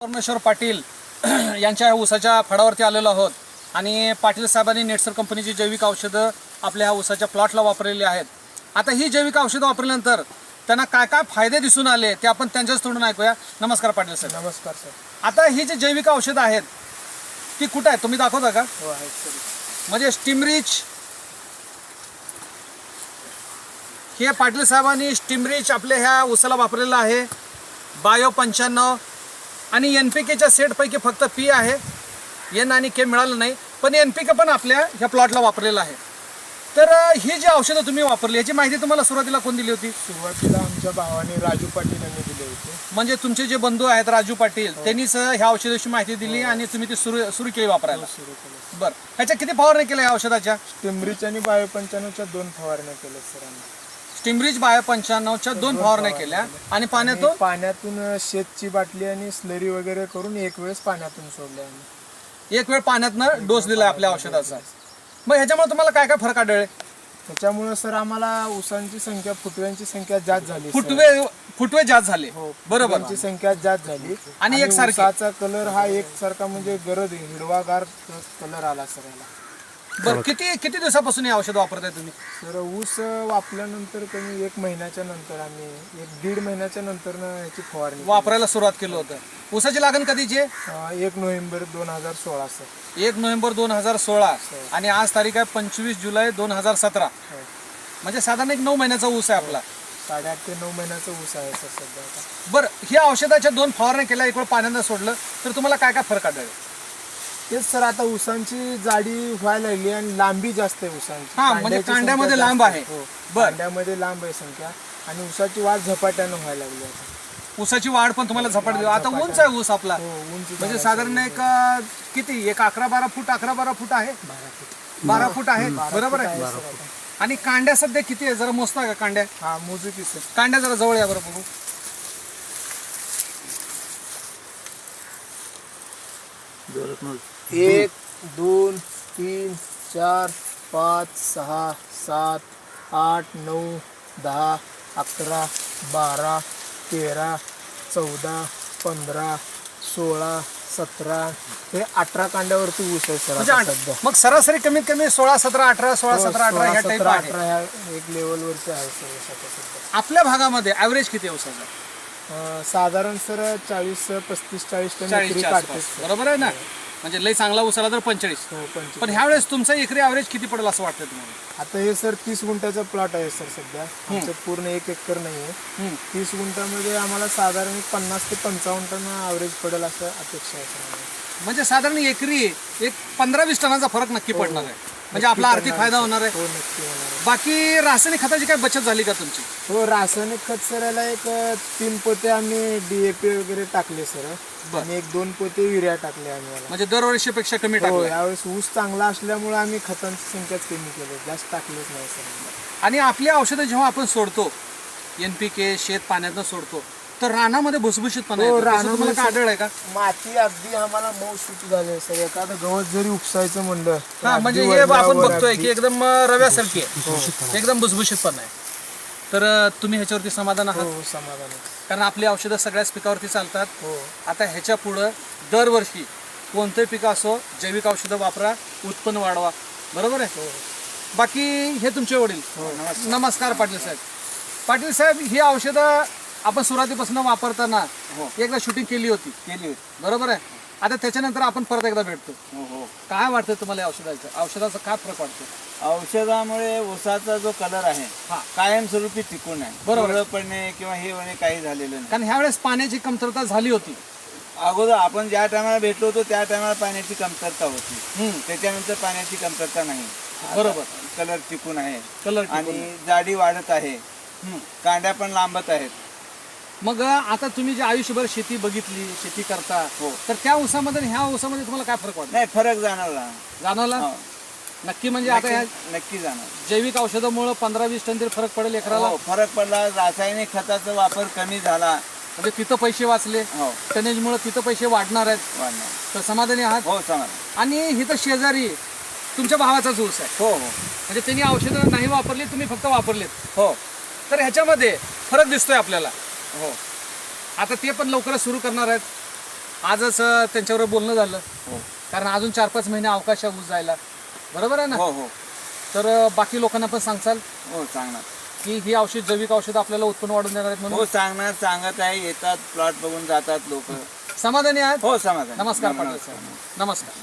परमेश्वर पाटील यांच्या ऊसाच्या फळावरती आलेलो आहोत आणि पाटील साहेबांनी नेटसर कंपनीची जैविक औषधं आपल्या ह्या ऊसाच्या प्लॉटला वापरलेली आहेत। आता ही जैविक औषधं वापरल्यानंतर त्यांना काय काय फायदे दिसून आले ते आपण त्यांच्याच तोंडून ऐकूया। नमस्कार पाटील साहेब। नमस्कार सर। आता ही जी जैविक औषधं आहेत ती कुठे आहेत तुम्ही दाखवता का? हो आहेत सर। म्हणजे स्टीमरिच हे पाटील साहेबांनी स्टीमरिच आपल्या ह्या ऊसाला वापरलेलं आहे। बायो 95 आणि एनपीकेच्या सेटपैकी फक्त पी आहे, एन आणि के मिळालं नाही, पण एनपीके पण आपल्या ह्या प्लॉटला वापरलेलं आहे। तर ही जी औषधं तुम्ही वापरली याची माहिती तुम्हाला सुरुवातीला कोण दिली होती? सुरुवातीला आमच्या भावाने राजू पाटील यांनी दिली होती। म्हणजे तुमचे जे बंधू आहेत राजू पाटील त्यांनीच ह्या औषधाची माहिती दिली आणि तुम्ही ती सुरू केली वापरायला? सुरू केलं। बरं, ह्याच्या किती फवारणी केल्या या औषधाच्या? स्टीमरिच आणि बायो 95च्या 2 फवारण्या केल्या सर आम्ही। स्टीमरिच बायो 95च्या 2 फवारण्या केल्या आणि पाण्यातून शेतची बाटली आणि स्लरी वगैरे करून एक वेळेस पाण्यातून सोडले आम्ही। एक वेळ पाण्यातनं डोस दिला आपल्या औषधाचा। मग ह्याच्यामुळे तुम्हाला काय काय फरक आढळले? त्याच्यामुळे सर आम्हाला ऊसांची संख्या, फुटव्यांची संख्या जास्त झाली। फुटवे जास्त झाले, बरोबर, फुटव्यांची संख्या जास्त झाली आणि ऊसाचा कलर हा एकसारखा म्हणजे गरज हिरवागार कलर आला सर याला। बरं, किती दिवसापासून हे औषध वापरताय तुम्ही? सर ऊस वापरल्यानंतर कमी 1 महिन्याच्या नंतर आम्ही 1-1.5 महिन्याच्या नंतर ह्याची फवारणी वापरायला सुरुवात केलं होतं। ऊसाची लागण कधीची? 1 नोव्हेंबर 2016 सर। 1 नोव्हेंबर 2016 आणि आज तारीख आहे 25 जुलै 2017। म्हणजे साधारण 9 महिन्याचा ऊस आहे आपला। 8.5 ते 9 महिन्याचा ऊस आहे सर सध्या आता। बरं, ही औषधाच्या 2 फवारण्या केल्या, एक वेळ पाण्यानं सोडलं तर तुम्हाला काय काय फरक आढळले? तेच सर, आता ऊसांची जाडी व्हायला लागली आणि लांबी जास्त आहे ऊसांची। हा, म्हणजे कांड्यामध्ये लांब आहे। बरं, कांड्यामध्ये लांब आहे संख्या आणि ऊसाची वाढ झपाट्यानं व्हायला लागली आता। ऊसाची वाढ पण तुम्हाला झपाट आता उंच आहे ऊस आपला। म्हणजे साधारण किती 11-12 फूट 11-12 फूट आहे, 12 फूट आहे, बरोबर आहे। आणि कांड्या सध्या किती आहे जरा मोजता का कांड्या? हा मोजू की सर। कांड्या जरा जवळ या बरं बघू। 1 2 3 4 5 6 7 8 9 10 11 12 13 14 15 16 17 हे 18 कांड्यावरती ऊस आहे सर सध्या। मग सरासरी कमीत कमी 16 17 18 16 17 18 ह्या टाईप आहे। 18 एक लेवलवरती आहे सर सध्या। आपल्या भागामध्ये ॲव्हरेज किती आहे ऊसाचा? साधारण सर 40-35-40 टन एकरी काढते, बरोबर आहे ना? म्हणजे लई चांगला ऊस आला तर 45। पण ह्या वेळेस तुमचा एकरी ॲव्हरेज किती पडेल असं वाटतं तुम्हाला? आता हे सर 30 गुंठ्याचा प्लॉट आहे सर सध्या, आमचं पूर्ण 1 एकर नाही आहे। 30 गुंठ्यामध्ये आम्हाला साधारण 50 ते 55 टन ॲव्हरेज पडेल असं अपेक्षा आहे सर। म्हणजे साधारण एकरी 15-20 टनाचा फरक नक्की पडणार आहे, म्हणजे आपला आर्थिक फायदा होणार आहे। हो, नक्की होणार आहे। बाकी रासायनिक खताची काय बचत झाली का तुमची? हो, रासायनिक खत सर याला 3 पोते आम्ही DAP वगैरे टाकले सर आणि 1-2 पोते युरिया टाकले आम्ही याला। म्हणजे दरवर्षीपेक्षा कमी टाकलं? यावेळेस ऊस चांगला असल्यामुळे आम्ही खतांची संख्याच कमी केली, जास्त टाकलेच नाही सर। आणि आपली औषधं जेव्हा आपण सोडतो NPK शेत पाण्यातनं सोडतो तर रानामध्ये भुसभुशीतपणा येतो, तुम्हाला काय आढळलंय का? माती अगदी आम्हाला मऊसूत झाली सर। एखादं गवत जरी उपसायचं म्हणलं म्हणजे हे आपण बघतोय की एकदम रव्यासारखी आहे, एकदम भुसभुशीतपणा आहे। तर तुम्ही ह्याच्यावरती समाधान आहात? हो, समाधान आहे, कारण आपली औषधं सगळ्याच पिकावरती चालतात। हो। आता ह्याच्या पुढं दरवर्षी कोणतंही पीक असो जैविक औषधं वापरा, उत्पन्न वाढवा, बरोबर आहे? बाकी हे तुमचे वडील। नमस्कार पाटील साहेब। पाटील साहेब, ही औषधं आपण सुरुवातीपासून वापरताना एकदा शूटिंग केली होती, बरोबर आहे? आता त्याच्यानंतर आपण परत एकदा भेटतो। काय वाटतं तुम्हाला औषधाचा काय फरक वाटतो? औषधामुळे ऊसाचा जो कलर आहे कायमस्वरूपी टिकून आहे, बरोबर पडणे किंवा हे होणे काही झालेलं नाही। कारण ह्यावेळेस पाण्याची कमतरता झाली होती। अगोदर आपण ज्या टायमाला भेटलो होतो त्या टायमाला पाण्याची कमतरता होती, त्याच्यानंतर पाण्याची कमतरता नाही, बरोबर। कलर टिकून आहे, कलर आणि जाडी वाढत आहे, कांड्या पण लांबत आहेत। मग आता तुम्ही जे आयुष्यभर शेती बघितली, शेती करता, तर त्या ऊसामध्ये ह्या ऊसामध्ये तुम्हाला काय फरक वाटतो? नाही, फरक जाणवला नक्की। म्हणजे आता नक्की जाणवला जैविक औषधामुळे 15-20 टन तरी फरक पडेल एकराला? फरक पडला। रासायनिक खताचा वापर कमी झाला, म्हणजे तिथं पैसे वाचले, टनेजमुळे तिथं पैसे वाढणार आहेत, तर समाधानी आहात? हो, समाधान। आणि इथं शेजारी तुमच्या भावाचाच ऊस आहे? हो, म्हणजे त्यांनी औषधं नाही वापरली, तुम्ही फक्त वापरलेत? हो। तर ह्याच्यामध्ये फरक दिसतोय आपल्याला। हो, आता ते पण लवकरच सुरू करणार आहेत, आजच त्यांच्याबरोबर बोलणं झालं, हो कारण अजून 4-5 महिने अवकाश आहे ऊस जायला, बरोबर आहे ना? हो हो तर बाकी लोकांना पण सांगचाल हो सांगणार की ही औषध, जैविक औषध आपल्याला उत्पन्न वाढून देणार आहेत हो म्हणून? सांगणार, सांगत आहे, येतात प्लॉट बघून जातात लोक. समाधानी आहात? हो समाधान. नमस्कार पाटील साहेब, नमस्कार.